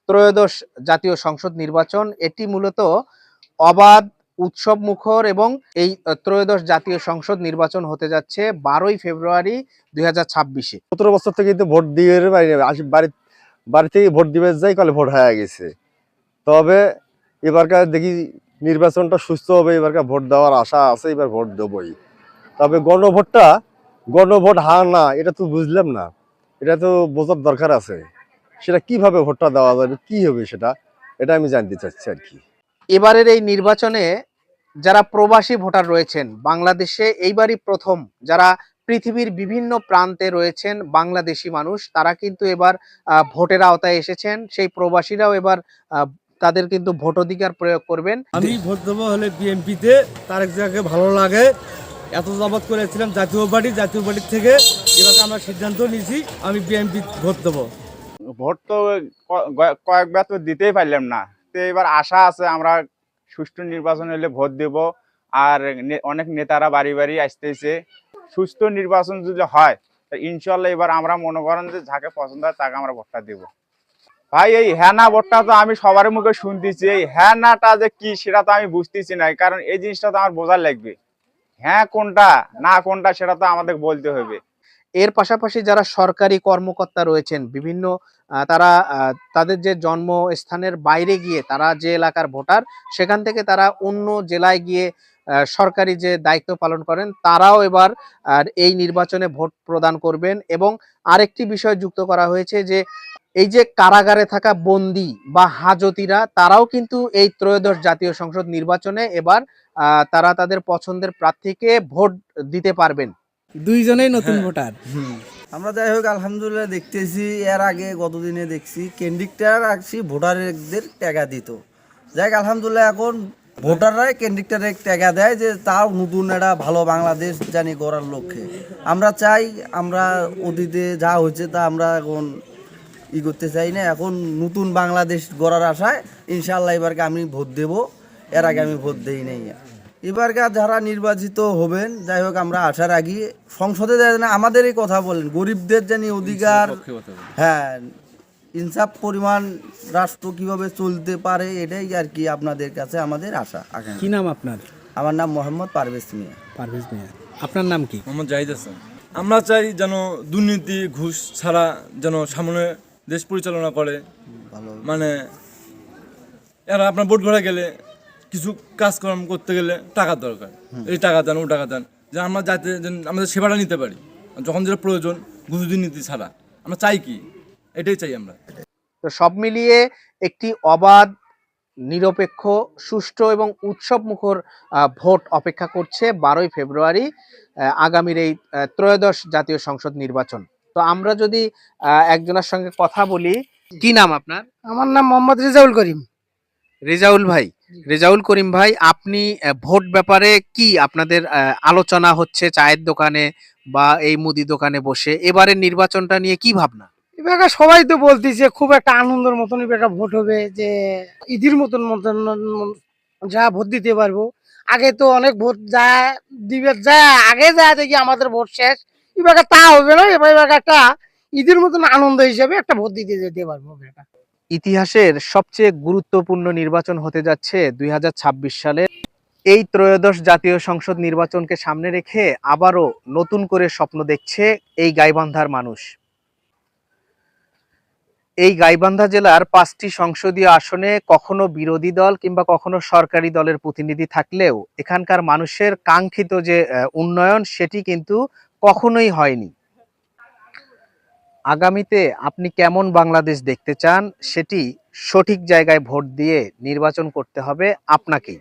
ত্রয়োদশ জাতীয় সংসদ নির্বাচন এটি মূলত অবাধ, উৎসব মুখর এবং এই ত্রয়োদশ জাতীয় সংসদ নির্বাচন হতে যাচ্ছে 12ই ফেব্রুয়ারি 2026-এ। 17 বছর থেকে কিন্তু ভোট দিয়ে বাড়ি থেকে ভোট দিবে যাই কলে ভোট হয়ে গেছে। তবে এবারকার দেখি নির্বাচনটা সুস্থ হবে, এবারকার ভোট দেওয়ার আশা আছে, এবার ভোট দেবই। তবে গণভোট হ্যাঁ না এটা তো বুঝলাম না, এটা তো বোঝার দরকার আছে। সেটা কিভাবে ভোটটা দেওয়া যাবে, কি হবে এটা আমি জানতে চাচ্ছি আর কি। এবারের এই নির্বাচনে যারা প্রবাসী ভোটার রয়েছেন বাংলাদেশে, এইবারই প্রথম যারা পৃথিবীর বিভিন্ন প্রান্তে রয়েছেন বাংলাদেশি মানুষ, তারা কিন্তু এবার ভোটের আওতায় এসেছেন। সেই প্রবাসীরাও এবার তাদের কিন্তু ভোটাধিকার প্রয়োগ করবেন। আমি ভোট দেবো হলে বিএনপিতে, তারেক জিয়াকে ভালো লাগে। এত যাবত করেছিলাম জাতীয় পার্টির থেকে, এবার আমরা সিদ্ধান্ত নিয়েছি আমি বিএনপি ভোট দেবো। ভোট তো কয়েকবার তো দিতেই পারলাম না, তো এবার আশা আছে আমরা সুষ্ঠু নির্বাচন হলে ভোট দেব। আর অনেক নেতারা বাড়ি বাড়ি আসতেছে, সুষ্ঠু নির্বাচন যদি হয় ইনশাল্লাহ এবার আমরা মনে করেন যে যাকে পছন্দ হয় তাকে আমরা ভোটটা দেব। ভাই এই হ্যাঁ না ভোটটা তো আমি সবার মুখে শুনতেছি, এই হ্যাঁ নাটা যে কি সেটা তো আমি বুঝতেছি না, কারণ এই জিনিসটা তো আমার বোঝার লাগবে। হ্যাঁ কোনটা না কোনটা সেটা তো আমাদের বলতে হবে। এর পাশাপাশি যারা সরকারি কর্মকর্তা রয়েছেন বিভিন্ন তারা তাদের যে জন্মস্থানের বাইরে গিয়ে তারা যে এলাকার ভোটার, সেখান থেকে তারা অন্য জেলায় গিয়ে সরকারি যে দায়িত্ব পালন করেন, তারাও এবার এই নির্বাচনে ভোট প্রদান করবেন। এবং আরেকটি বিষয় যুক্ত করা হয়েছে যে এই যে কারাগারে থাকা বন্দী বা হাজতিরা, তারাও কিন্তু এই ত্রয়োদশ জাতীয় সংসদ নির্বাচনে এবার তারা তাদের পছন্দের প্রার্থীকে ভোট দিতে পারবেন। দুইজনেই নতুন ভোটার। আমরা যাই হোক আলহামদুলিল্লাহ দেখতেছি, এর আগে গতদিনে দেখছি কেন্দ্রিকটা রাখছি ভোটারদের টাকা দিত। যাই আলহামদুলিল্লাহ এখন ভোটাররাই কেন্দ্রিকটারে টাকা দেয় যে তাও নতুন একটা ভালো বাংলাদেশ জানি গড়ার লক্ষ্যে। আমরা চাই, আমরা অতীতে যা হয়েছে তা আমরা এখন করতে চাই না, এখন নতুন বাংলাদেশ গড়ার আশায় ইনশাআল্লাহ এবারকে আমি ভোট দেব। এর আগে আমি ভোট দেই নাই। এবারকার যারা নির্বাচিত হবেন, যাই হোক আমরা আশার আগে সংসদে আমাদেরই কথা বলেন, গরিবদের জানি অধিকার, হ্যাঁ ইনসাফ পরিমাণ রাষ্ট্র কিভাবে চলতে পারে, এটাই আর কি আপনাদের কাছে আমাদের আশা। কি নাম আপনার? আমার নাম মোহাম্মদ পারভেজ মিয়া। পারভেজ মিয়া। আপনার নাম কি? মোহাম্মদ জাহিদ হাসান। আমরা চাই যেন দুর্নীতি ঘুষ ছাড়া যেন সামনে দেশ পরিচালনা করে ভালো, মানে এরা আপনার ভোট ঘরে গেলে কিছু কাজকর্ম করতে গেলে টাকার দরকার, এই টাকা দেন ও টাকা দেন, যে আমরা যাতে আমাদের সেবাটা নিতে পারি যখন যেটা প্রয়োজন, ঘুষ দুর্নীতি ছাড়া। আমরা চাই কি, এটাই চাই আমরা। তো সব মিলিয়ে একটি অবাধ, নিরপেক্ষ, সুষ্ঠু এবং উৎসব মুখর ভোট অপেক্ষা করছে 12ই ফেব্রুয়ারি আগামীর এই ত্রয়োদশ জাতীয় সংসদ নির্বাচন। তো আমরা যদি একজনের সঙ্গে কথা বলি, কি নাম আপনার? আমার নাম মোহাম্মদ রেজাউল করিম। রেজাউল করিম ভাই, আপনি ভোট ব্যাপারে কি আপনাদের আলোচনা হচ্ছে চায়ের দোকানে বা এই মুদি দোকানে বসে, এবারের নির্বাচনটা নিয়ে কি ভাবনা? এবার সবাই তো বলতেছে খুব একটা আনন্দের মতন এবার ভোট হবে, যে ঈদের মতন যা ভোট দিতে পারবো। আগে তো অনেক ভোট দিবে আগে দেখি আমাদের ভোট শেষ, এবার তা হবে না। এবার একটা ঈদের মতন আনন্দ হিসেবে একটা ভোট দিতে যেতে পারবো। ইতিহাসের সবচেয়ে গুরুত্বপূর্ণ নির্বাচন হতে যাচ্ছে 2026 সালে। এই ত্রয়োদশ জাতীয় সংসদ নির্বাচনকে সামনে রেখে আবারও নতুন করে স্বপ্ন দেখছে এই গাইবান্ধার মানুষ। এই গাইবান্ধা জেলার 5টি সংসদীয় আসনে কখনো বিরোধী দল কিংবা কখনো সরকারি দলের প্রতিনিধি থাকলেও এখানকার মানুষের কাঙ্ক্ষিত যে উন্নয়ন, সেটি কিন্তু কখনোই হয়নি। আগামীতে আপনি কেমন বাংলাদেশ দেখতে চান, সেটি সঠিক জায়গায় ভোট দিয়ে নির্বাচন করতে হবে আপনাকেই।